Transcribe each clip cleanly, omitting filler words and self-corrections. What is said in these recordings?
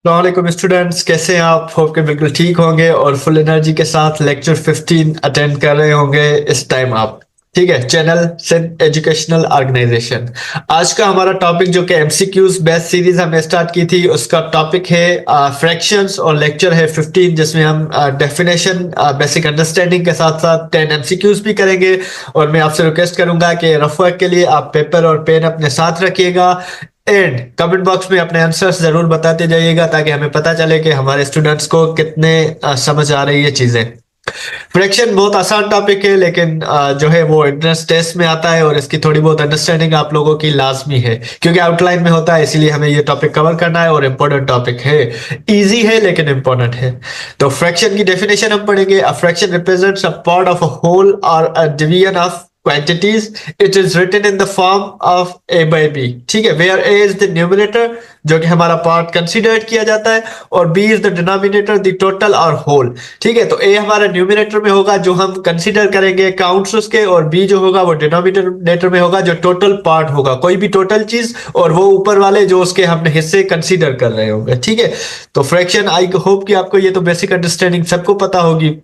अस्सलाम स्टूडेंट्स, कैसे हैं आप? होप के बिल्कुल ठीक होंगे और फुल एनर्जी के साथ लेक्चर 15 अटेंड कर रहे होंगे इस टाइम आप। ठीक है, चैनल सिंध एजुकेशनल ऑर्गेनाइजेशन। आज का हमारा टॉपिक जो कि एमसीक्यूज बेस्ट सीरीज हमने स्टार्ट की थी, उसका टॉपिक है फ्रैक्शंस और लेक्चर है 15, जिसमें हम डेफिनेशन बेसिक अंडरस्टैंडिंग के साथ साथ 10 एमसीक्यूज भी करेंगे। और मैं आपसे रिक्वेस्ट करूंगा कि रफ वर्क के लिए आप पेपर और पेन अपने साथ रखिएगा एंड कमेंट बॉक्स में अपने आंसर्स जरूर बताते जाइएगा, ताकि हमें पता चले कि हमारे स्टूडेंट्स को कितने समझ आ रही है चीजें। फ्रैक्शन बहुत आसान टॉपिक है, लेकिन जो है वो एंट्रेंस टेस्ट में आता है और इसकी थोड़ी बहुत अंडरस्टैंडिंग आप लोगों की लाजमी है, क्योंकि आउटलाइन में होता है, इसीलिए हमें ये टॉपिक कवर करना है और इम्पोर्टेंट टॉपिक है। इजी है लेकिन इंपॉर्टेंट है। तो फ्रैक्शन की डेफिनेशन हम पढ़ेंगे। A fraction represents a part of a whole और a division of quantities. It is written in the form of a by b। ठीक है, where a is the numerator जो कि हमारा पार्ट कंसीडर्ड किया जाता है, और b is the denominator, the total और whole। ठीक है, तो a हमारा न्यूमिनेटर में होगा जो हम कंसीडर करेंगे काउंट्स उसके, और b जो होगा वो डिनोमिनेटर में होगा जो टोटल पार्ट होगा, कोई भी टोटल चीज, और वो ऊपर वाले जो उसके हमने हिस्से कंसीडर कर रहे होंगे। ठीक है, तो फ्रैक्शन आई होप कि आपको ये तो बेसिक अंडरस्टैंडिंग सबको पता होगी।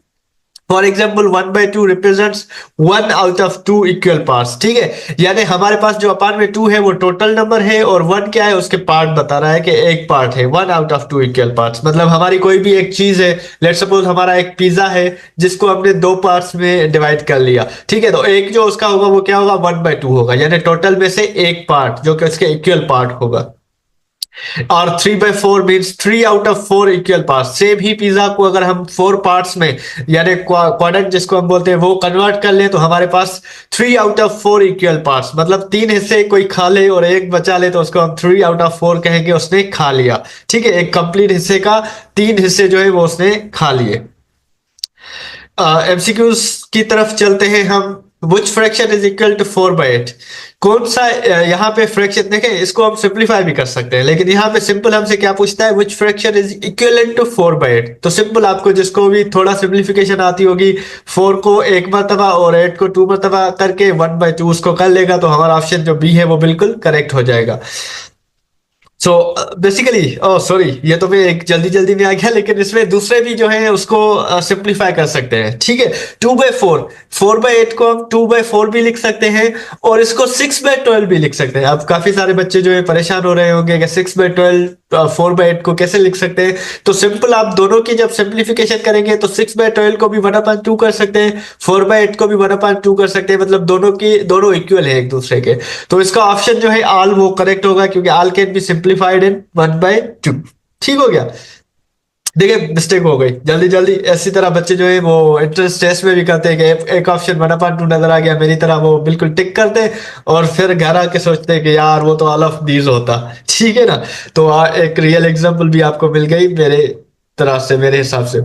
For example 1/2 represents 1/2 equal parts. ठीक है, यानी हमारे पास जो अपान में 2 है वो टोटल नंबर है, और 1 क्या है, उसके पार्ट बता रहा है कि एक पार्ट है। 1/2 इक्वल पार्ट्स मतलब हमारी कोई भी एक चीज है। लेट सपोज हमारा एक पिज्जा है जिसको हमने दो पार्ट्स में डिवाइड कर लिया। ठीक है, तो एक जो उसका होगा वो क्या होगा, 1/2 होगा, यानी टोटल में से एक पार्ट जो कि उसके इक्वल पार्ट होगा। और 3/4 मीन्स 3/4 इक्वल पार्ट। सेम ही पिज्जा को अगर हम 4 पार्ट्स में, यानी क्वाड्रेंट जिसको हम बोलते हैं, वो कन्वर्ट कर ले, तो हमारे पास 3/4 इक्वल पार्ट्स मतलब 3 हिस्से कोई खा ले और एक बचा ले, तो उसको हम 3/4 कहेंगे, उसने खा लिया। ठीक है, एक कंप्लीट हिस्से का 3 हिस्से जो है वो उसने खा लिए। एमसीक्यूज की तरफ चलते हैं हम। Which fraction is equal to 4/8? कौन सा यहाँ पे फ्रैक्शन देखें, इसको हम सिंप्लीफाई भी कर सकते हैं, लेकिन यहाँ पे सिंपल हमसे क्या पूछता है, which fraction is equal to 4/8। तो सिंपल आपको जिसको भी थोड़ा सिंप्लीफिकेशन आती होगी, 4 को एक मरतबा और 8 को 2 मरतबा करके 1/2 उसको कर लेगा, तो हमारा ऑप्शन जो बी है वो बिल्कुल करेक्ट हो जाएगा। सो बेसिकली सॉरी, ये तो मैं एक जल्दी जल्दी में आ गया, लेकिन इसमें दूसरे भी जो है उसको सिंप्लीफाई कर सकते हैं। ठीक है, 2/4, 4/8 को हम 2/4 भी लिख सकते हैं, और इसको 6/12 भी लिख सकते हैं। अब काफी सारे बच्चे जो है परेशान हो रहे होंगे कि 6/12 4/8 को कैसे लिख सकते हैं। तो सिंपल आप दोनों की जब सिंप्लीफिकेशन करेंगे तो 6/12 को भी 1/2 कर सकते हैं, 4/8 को भी 1/2 कर सकते हैं, मतलब दोनों इक्वल है एक दूसरे के। तो इसका ऑप्शन जो है आल वो करेक्ट होगा, क्योंकि आल कैन बी सिंप्लीफाइड इन 1/2। ठीक हो गया। देखिए, मिस्टेक हो गई जल्दी जल्दी। ऐसी तरह बच्चे जो है वो एंट्रेंस टेस्ट में भी करते हैं कि एक ऑप्शन 1/2 नजर आ गया मेरी तरह, वो बिल्कुल टिक करते हैं, और फिर घर आके सोचते हैं कि यार वो तो ऑल ऑफ दीज होता। ठीक है ना। तो एक रियल एग्जांपल भी आपको मिल गई मेरे तरह से, मेरे हिसाब से।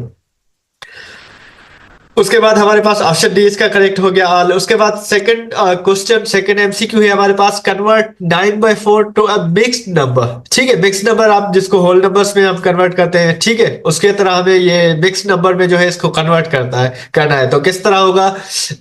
उसके बाद हमारे पास ऑप्शन डी इसका करेक्ट हो गया ऑल। उसके बाद सेकंड क्वेश्चन, सेकंड एमसीक्यू है हमारे पास, convert 9/4 to a mixed number. ठीक है, मिक्स्ड नंबर आप जिसको होल नंबर्स में हम कन्वर्ट करते हैं, ठीक है, उसके तरह हमें ये मिक्स्ड नंबर में जो है इसको कन्वर्ट करना है। तो किस तरह होगा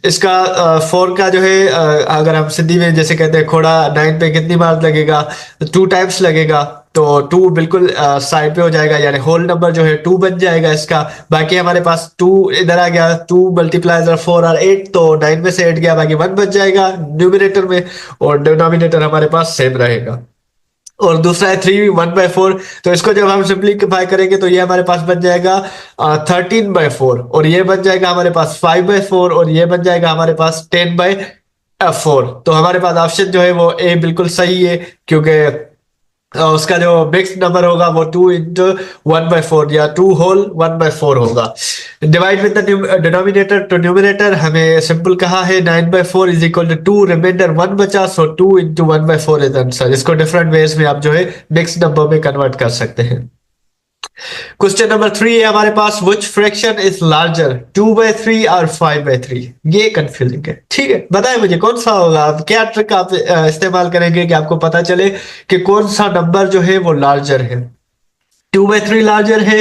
इसका? 4 का जो है अगर हम सिंधी में जैसे कहते हैं खोड़ा, 9 पे कितनी बार लगेगा? 2 टाइम्स लगेगा। तो 2 बिल्कुल साइड पे हो जाएगा, यानी होल नंबर जो है 2 बन जाएगा इसका। बाकी हमारे पास 2 इधर आ गया, 2 मल्टीप्लाइज 4 और 8, तो 9 में से 8 गया, बाकी 1 बच जाएगा न्यूमिनेटर में, और डिनोमिनेटर हमारे पास सेम रहेगा। और दूसरा है 3 1/4, तो इसको जब हम सिंप्लीफाई करेंगे तो ये हमारे पास बन जाएगा 13/4, और ये बन जाएगा हमारे पास 5/4, और ये बन जाएगा हमारे पास 10/4। तो हमारे पास ऑप्शन जो है वो ए बिल्कुल सही है, क्योंकि उसका जो मिक्स्ड नंबर होगा वो 2 इंटू 1/4 या 2 होल 1/4 होगा। Divide with the denominator to numerator, हमें सिंपल कहा है 9/4 इज इक्वल टू 2, रिमाइंडर 1 बचा, सो 2 इंटू 1/4 इज आंसर। इसको डिफरेंट वेज में आप जो है मिक्स्ड नंबर में कन्वर्ट कर सकते हैं। क्वेश्चन नंबर 3 है हमारे पास, विच फ्रैक्शन इज लार्जर 2/3 और 5/3? ये कंफ्यूजिंग है। ठीक है, बताएं मुझे कौन सा होगा, आप क्या ट्रिक आप इस्तेमाल करेंगे कि आपको पता चले कि कौन सा नंबर जो है वो लार्जर है? 2/3 लार्जर है,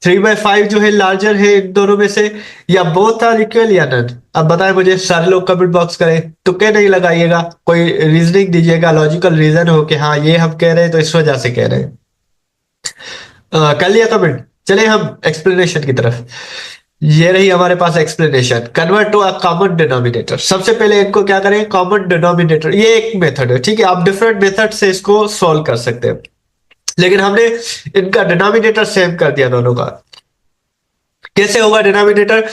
3/5 जो है लार्जर है इन दोनों में से, या बोथ आर इक्वल या नन? अब बताएं मुझे, सारे लोग कमेंट बॉक्स करें, तुक्के नहीं लगाइएगा, कोई रीजनिंग दीजिएगा, लॉजिकल रीजन हो कि हाँ ये हम कह रहे हैं तो इस वजह से कह रहे हैं। कर लिया कमेंट। चले हम एक्सप्लेनेशन की तरफ। ये रही हमारे पास explanation, convert to a common denominator. सबसे पहले इनको क्या करें, कॉमन डिनोमिनेटर, ये एक मेथड है, ठीक है। आप डिफरेंट मेथड से इसको सॉल्व कर सकते हैं, लेकिन हमने इनका डिनोमिनेटर सेम कर दिया दोनों का। कैसे होगा डिनोमिनेटर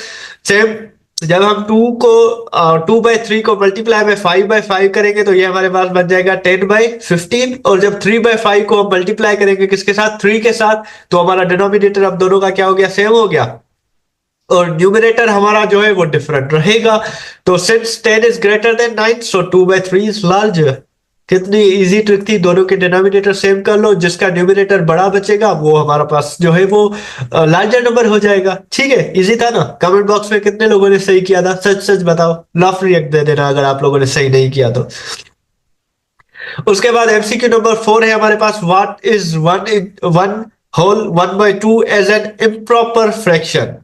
सेम? जब हम 2/3 को मल्टीप्लाई में 5/5 करेंगे तो ये हमारे पास बन जाएगा 10/15, और जब 3/5 को हम मल्टीप्लाई करेंगे किसके साथ, 3 के साथ, तो हमारा डिनोमिनेटर अब दोनों का क्या हो गया, सेम हो गया, और न्यूमिनेटर हमारा जो है वो डिफरेंट रहेगा। तो since 10 is greater than 9, so 2/3 is larger. कितनी इजी ट्रिक थी, दोनों के डिनोमिनेटर सेम कर लो, जिसका न्यूमिनेटर बड़ा बचेगा वो हमारा पास जो है वो लार्जर नंबर हो जाएगा। ठीक है, इजी था ना? कमेंट बॉक्स में कितने लोगों ने सही किया था, सच सच बताओ, लाफ रिएक्ट दे देना अगर आप लोगों ने सही नहीं किया तो। उसके बाद एमसीक्यू नंबर 4 है हमारे पास, what is one whole 1/2 as an improper fraction.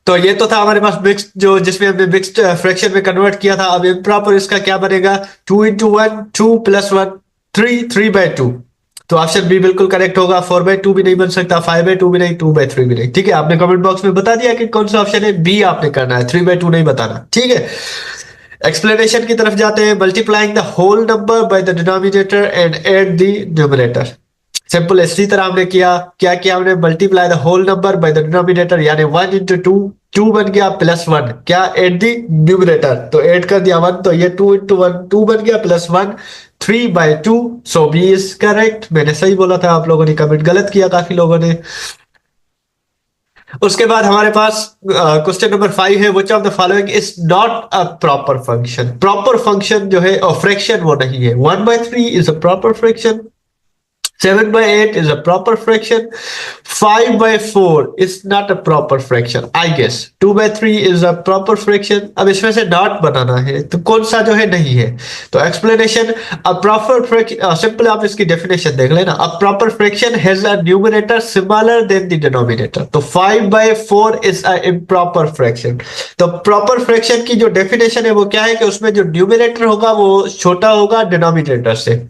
तो ये तो था हमारे पास मिक्स्ड, जो जिसमें हमने मिक्स्ड फ्रैक्शन में कन्वर्ट किया था। अब इम्प्रॉपर इसका क्या बनेगा, 2 × 1 2 + 1 3 3/2। तो ऑप्शन बी बिल्कुल करेक्ट होगा। 4/2 भी नहीं बन सकता, 5/2 भी नहीं, 2/3 भी नहीं। ठीक है, आपने कमेंट बॉक्स में बता दिया कि कौन सा ऑप्शन है, बी आपने करना है, 3/2 नहीं बताना। ठीक है, एक्सप्लेनेशन की तरफ जाते हैं। Multiplying the whole number by the denominator and add the numerator. Simple इसी तरह हमने किया, क्या किया हमने, multiply the whole number by the denominator, यानी 1 × 2, 2 बन गया, +1 क्या, एट द न्यूमरेटर, तो ऐड कर दिया 1, तो ये 2 × 1 2 बन गया, +1 3/2। सो बी इज करेक्ट। मैंने सही बोला था, आप लोगों ने कमेंट गलत किया काफी लोगों ने। उसके बाद हमारे पास क्वेश्चन नंबर 5 है, which of the following is not a proper function. Proper function जो है और फ्रैक्शन वो नहीं है। 1/3 is a proper fraction, 7/8 is a proper fraction, 5/4 is not a proper fraction, I guess 2/3 is a proper fraction। अब इसमें से dot बनाना है, तो कौन सा जो है नहीं है। तो explanation, a proper fraction, simple आप इसकी डेफिनेशन देख लेना, a proper fraction has a numerator smaller than the denominator. तो 5/4 इज अ इम्प्रॉपर फ्रैक्शन। तो प्रॉपर फ्रैक्शन की जो डेफिनेशन है वो क्या है, कि उसमें जो न्यूमरेटर होगा वो छोटा होगा डिनोमिनेटर से,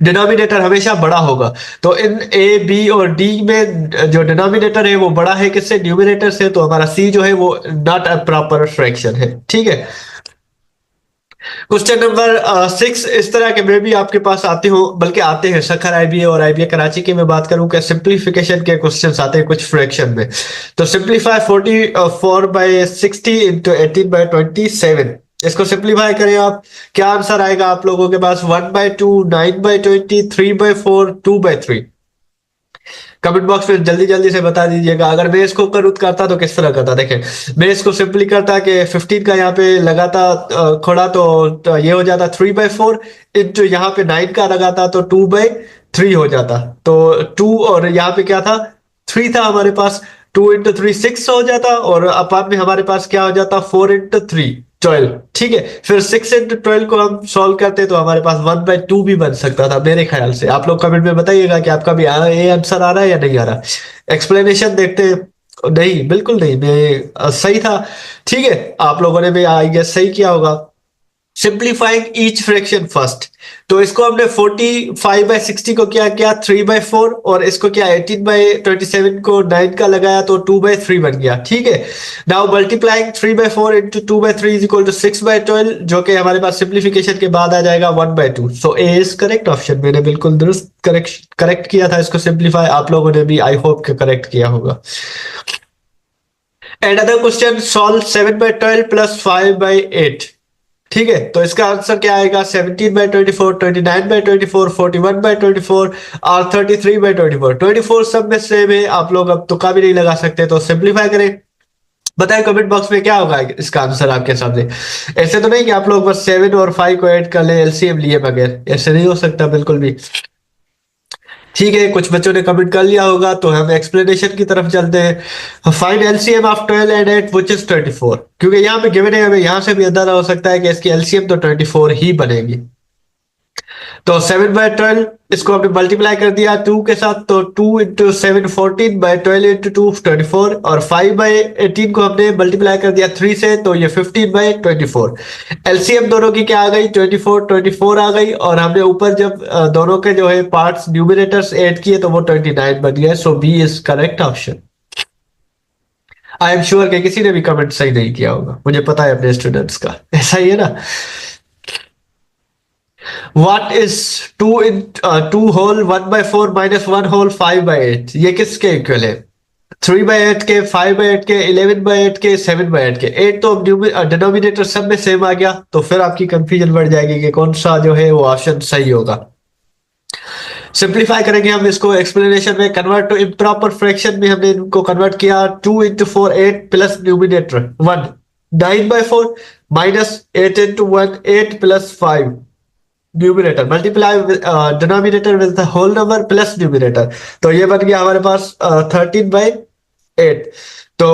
डिनोमिनेटर हमेशा बड़ा होगा। तो इन ए बी और डी में जो डिनोमिनेटर है वो बड़ा है किससे, न्यूमिनेटर से, तो हमारा सी जो है वो नॉट अ प्रॉपर फ्रैक्शन है। ठीक है, क्वेश्चन नंबर 6 इस तरह के में भी आपके पास आते हो, बल्कि आते हैं, सखर आईबीए और आईबीए कराची की मैं बात करूं, क्या सिंप्लीफिकेशन के क्वेश्चंस आते हैं कुछ फ्रैक्शन में। तो सिंप्लीफाई 44/60 × 18/27, इसको सिंप्लीफाई करें आप, क्या आंसर आएगा आप लोगों के पास, 1/2 9/20 3/4 2/3। कमेंट बॉक्स में जल्दी जल्दी से बता दीजिएगा। अगर मैं इसको करूट करता तो किस तरह करता, देखें, मैं इसको सिंपली करता कि 15 का यहाँ पे लगाता खोड़ा, तो ये हो जाता 3/4, जो यहाँ पे 9 का लगाता तो 2/3 हो जाता। तो 2 और यहाँ पे क्या था, 3 था हमारे पास, 2 × 3 6 हो जाता, और अपार्ट में हमारे पास क्या हो जाता, 4 × 3 12। ठीक है, फिर 6 × 12 को हम सॉल्व करते तो हमारे पास 1/2 भी बन सकता था मेरे ख्याल से। आप लोग कमेंट में बताइएगा कि आपका भी ये आंसर आ रहा है या नहीं आ रहा। एक्सप्लेनेशन देखते हैं। नहीं, बिल्कुल नहीं, मैं सही था। ठीक है, आप लोगों ने भी आई गेस सही किया होगा। सिंप्लीफाइंग ईच फ्रैक्शन फर्स्ट, तो इसको हमने 45/60 को क्या किया, 3/4, और इसको क्या 18/27 को 9 का लगाया तो 2/3 बन गया। ठीक है, now multiplying 3/4 × 2/3 is equal to 6/12, जो कि हमारे पास सिंप्लीफिकेशन के बाद आ जाएगा 1/2। सो ए इज करेक्ट ऑप्शन। मैंने बिल्कुल दुरुस्त करेक्ट किया था इसको सिंप्लीफाई, आप लोगों ने भी आई होप के करेक्ट किया होगा। And other question, solve 7/12 + 5/8। ठीक है, तो इसका आंसर क्या आएगा, 17/24 29/24 41/24 और 33/24। 24 सब में सेम है, आप लोग अब तुक्का भी नहीं लगा सकते, तो सिंप्लीफाई करें। बताएं कमेंट बॉक्स में क्या होगा इसका आंसर आपके सामने। ऐसे तो नहीं कि आप लोग बस 7 और 5 को ऐड कर ले एलसीएम लिए बगैर, ऐसे नहीं हो सकता बिल्कुल भी। ठीक है, कुछ बच्चों ने कमेंट कर लिया होगा, तो हम एक्सप्लेनेशन की तरफ चलते हैं। Find LCM of 12 and 8 which is 24, क्योंकि यहाँ पे गिवन है, हमें यहाँ से भी अंदाजा हो सकता है कि इसकी एलसीएम तो 24 ही बनेगी। तो 7/12 इसको आपने मल्टीप्लाई कर दिया 2 के साथ, तो 2 इंटू 7 14 बाई 12 इंटू 2 24, और 5/18 को हमने मल्टीप्लाई कर दिया 3 से, तो ये 15/24। एलसीएम दोनों की क्या आ गई, 24 आ गई, और हमने ऊपर जब दोनों के जो है पार्ट्स न्यूमिनेटर्स ऐड किए तो वो 29 बन गया। So B is correct option. I am sure कि किसी ने भी कमेंट सही नहीं किया होगा, मुझे पता है अपने स्टूडेंट्स का, ऐसा ही है ना। What is 2 in 2 whole 1/4 minus 1 whole 5/8? ये किसके इक्वल है? 3/8 के, 5/8 के, 11/8 के, 7/8 के। 8 तो डिनोमिनेटर सब में सेम आ गया, तो फिर आपकी कंफ्यूजन बढ़ जाएगी कि कौन सा जो है वो ऑप्शन सही होगा। सिंप्लीफाई करेंगे हम इसको, एक्सप्लेनेशन में कन्वर्ट टू इम्प्रॉपर फ्रैक्शन में हमने इनको कन्वर्ट किया। 2 into 4 8 plus numerator 1, 9/4 minus 8 into 1 8 plus 5 numerator, multiply denominator with the whole number plus numerator, तो ये बन गया हमारे पास 13/8। तो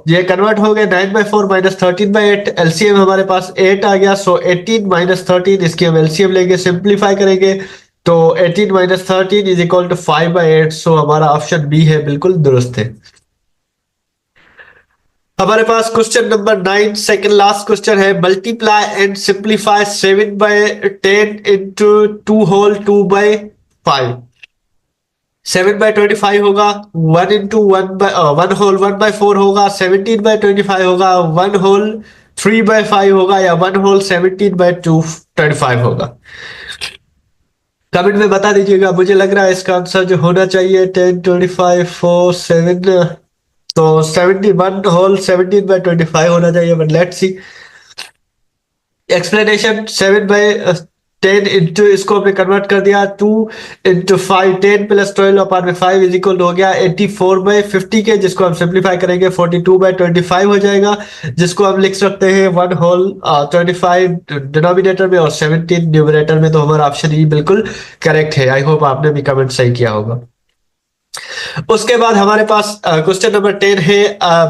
ये कन्वर्ट हो गए 9/4 माइनस 13/8, एलसीएम हमारे पास 8 आ गया। सो 18 माइनस 13 इसकी हम एलसीएम लेंगे, सिंप्लीफाई करेंगे, तो 18 minus 13 is equal to 5/8। So हमारा ऑप्शन बी है, बिल्कुल दुरुस्त है। हमारे पास question number 9, second last question है, multiply and simplify 7/10 into 2 whole 2/5। 7/25 होगा, 1 इंटू 1 होल 1/4 होगा, 17/25 होगा, 1 होल 3/5 होगा, या 1 होल 17/25 होगा। कमेंट में बता दीजिएगा। मुझे लग रहा है इसका आंसर जो होना चाहिए 10 25 4 7, तो 71 होल 17/25 होना चाहिए, but let's see. Explanation 7/10 into इसको हमने कन्वर्ट कर दिया 2 इंटू 5, 10 प्लस 12 अपान में 5 इज इक्वल हो गया 84/50 के, जिसको हम सिंप्लीफाई करेंगे 42/25 हो जाएगा, जिसको हम लिख सकते हैं 1 होल 25 डिनोमिनेटर में और 17 न्यूमरेटर में। तो हमारा ऑप्शन ई बिल्कुल करेक्ट है। आई होप आपने भी कमेंट सही किया होगा। उसके बाद हमारे पास क्वेश्चन नंबर 10 है,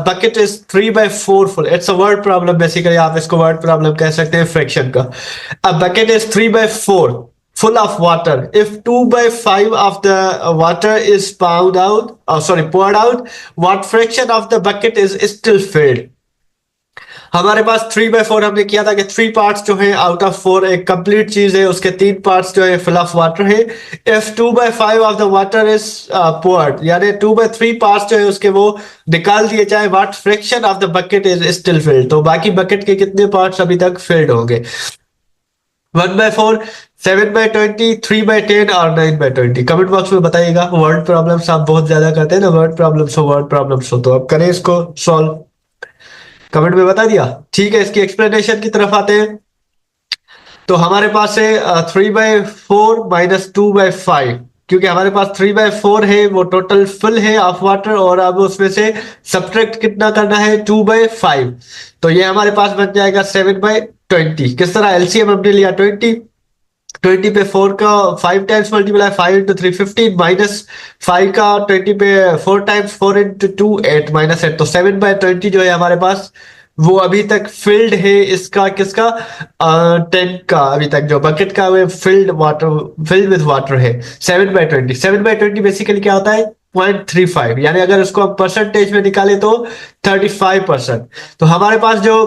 bucket is 3/4 full. It's a word problem, basically आप इसको वर्ड प्रॉब्लम कह सकते हैं फ्रैक्शन का। A bucket is 3/4 full of water. If 2/5 of the water is poured out, what fraction of the bucket is still filled? हमारे पास 3/4 हमने किया था कि 3 पार्ट्स जो है आउट ऑफ 4 एक कंप्लीट चीज है, उसके 3 पार्ट्स जो है फुल ऑफ वाटर है। If 2/5 of the water is poured, यानी 2/3 पार्ट्स जो है उसके वो निकाल दिए जाए, what fraction of the bucket is still field, तो बाकी बकेट के कितने पार्ट्स अभी तक फिल्ड होंगे? 1/4, 7/20, 3/10 और 9/20। कमेंट बॉक्स में बताइएगा। वर्ड प्रॉब्लम्स आप बहुत ज्यादा करते हैं ना, वर्ड प्रॉब्लम्स हो, तो आप करें इसको सॉल्व। कमेंट में बता दिया, ठीक है। इसकी एक्सप्लेनेशन की तरफ आते हैं। तो हमारे पास है 3/4 माइनस 2/5, क्योंकि हमारे पास 3/4 है वो टोटल फुल है ऑफ वाटर, और अब उसमें से सब्ट्रैक्ट कितना करना है 2/5, तो ये हमारे पास बन जाएगा 7/20। किस तरह? एलसीएम हमने लिया 20 पे 4 का 5 टाइम्स मल्टीप्लाई 5 इंटू 3 15 माइनस 5 का 20 पे 4 टाइम्स 4 इंटू 2 8 माइनस 8, तो 7/20 जो है हमारे पास वो अभी तक फिल्ड है। इसका किसका? 10 का अभी तक जो बकेट का वो फिल्ड विद वाटर है 7/20। 7/20 बेसिकली क्या होता है? 0.35, यानी अगर उसको हम परसेंटेज में निकाले तो 35%। तो हमारे पास जो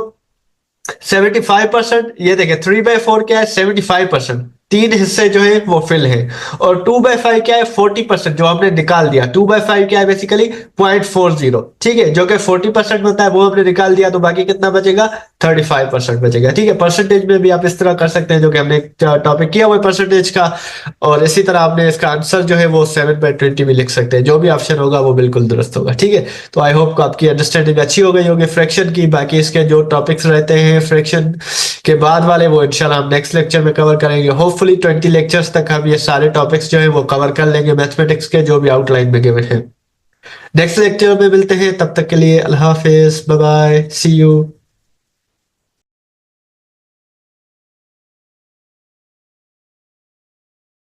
75%, ये देखें 3/4 क्या है? 75%, 3 हिस्से जो है वो फिल है। और 2/5 क्या है? 40%, जो हमने निकाल दिया। 2/5 क्या है? बेसिकली 0.40, ठीक है, जो कि 40% होता है वो हमने निकाल दिया, तो बाकी कितना बचेगा? 35% बचेगा, ठीक है। परसेंटेज में भी आप इस तरह कर सकते हैं, जो कि हमने टॉपिक किया हुआ है परसेंटेज का, और इसी तरह आपने इसका आंसर जो है वो 7/20 भी लिख सकते हैं। जो भी ऑप्शन होगा वो बिल्कुल दुरुस्त होगा, ठीक है। तो आई होप आपकी अंडरस्टैंडिंग अच्छी हो गई होगी फ्रैक्शन की। बाकी इसके जो टॉपिक्स रहते हैं फ्रैक्शन के बाद वाले, वो इंशाल्लाह हम नेक्स्ट लेक्चर में कवर करेंगे। होपफुली 20 लेक्चर्स तक हम ये सारे टॉपिक्स जो है वो कवर कर लेंगे मैथमेटिक्स के, जो भी आउटलाइन में गिवन है। नेक्स्ट लेक्चर में मिलते हैं, तब तक के लिए अल्लाह हाफिज, बाय बाय, सी यू।